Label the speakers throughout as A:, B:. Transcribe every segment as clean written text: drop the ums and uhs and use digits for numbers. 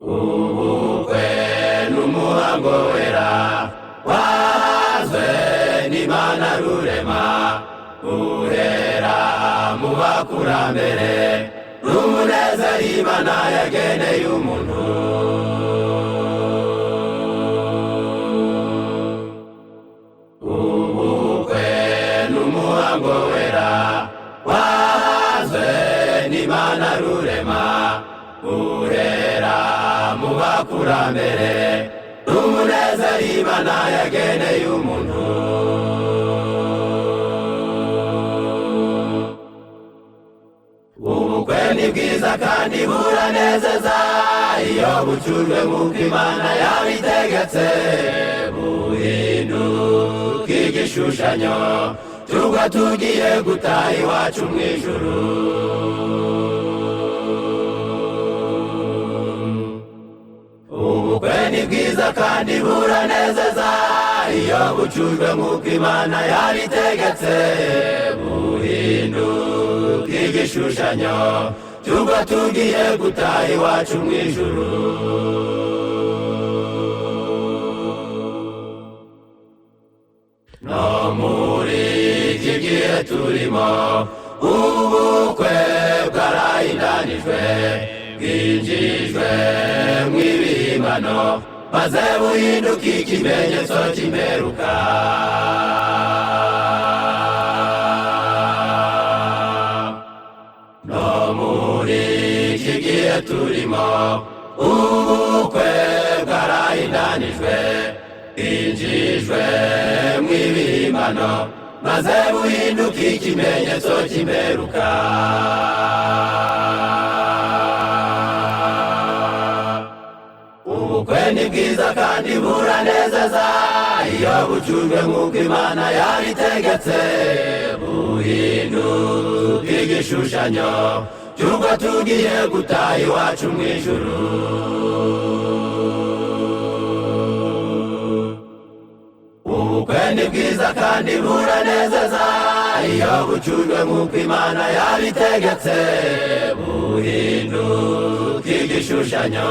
A: ubukwe n'umuhango wera wahazwe n'Imana rurema, uhera mu bakurambere n'umunezero Imana yageneye umuntu. Ubukwe n'umuhango wera wahazwe n'Imana rurema, uhera mu bakurambere n'umunezero Imana yageneye umuntu. Ubukwe ni bwiza kandi buranezeza iyo bucurwe nk'uko Imana yabitegetse, buhinduka igishushanyo cy'ubwo tugiye gutaha iwacu mu ijuru. Ubukwe ni bwiza kandi buranezeza iyo bucurwe nk'uko Imana yabitegetse, buhinduka igishushanyo cy'ubwo tugiye gutaha iwacu mu ijuru. No muri iki gihe turimo ubukwe bwarahindanijwe, bwinjijwe mw'ibihimbano maze buhinduka ikimenyetso cy'imperuka. No muri iki gihe turimo ubukwe bwarahindanijwe, bwinjijwe mw'ibihimbano maze buhinduka ikimenyetso cy'imperuka. Ubukwe ni bwiza kandi buranezeza iyo bucurwe nk'uko Imana yabitegetse, buhinduka igishushanyo cy'ubwo tugiye gutaha iwacu mu ijuru. Ubukwe ni bwiza kandi buranezeza iyo bucurwe nk'uko Imana yabitegetse, buhinduka igishushanyo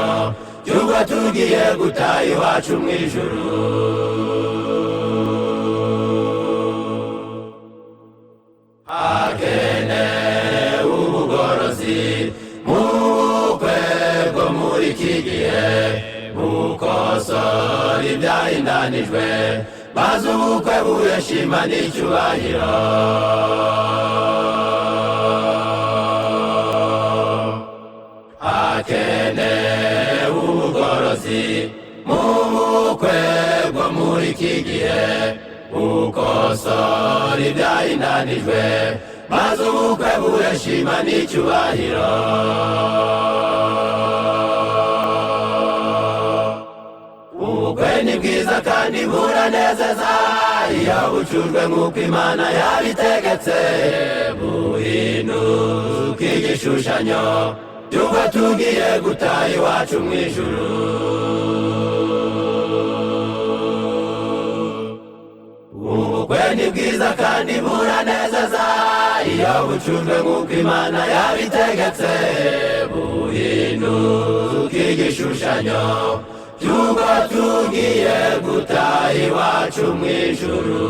A: cy'ubwo tugiye gutaha iwacu mu ijuru. Hakenewe ubugorozi mu bukwe bwo muri iki gihe, bukosora ibyahindanijwe maze ubukwe buhesha Imana icyubahiro. Hakenewe ubugorozi mu bukwe bwo muri iki gihe, bukosora ibyahindanijwe maze ubukwe buhesha Imana icyubahiro. Ubukwe ni bwiza kandi buranezeza iyo bucurwe nk'uko Imana yabitegetse, buhinduka igishushanyo cy'ubwo tugiye gutaha iwacu mu ijuru. Ubukwe ni bwiza kandi buranezeza iyo bucurwe nk'uko Imana yabitegetse, buhinduka igishushanyo cy'ubwo tugiye gutaha iwacu mu ijuru.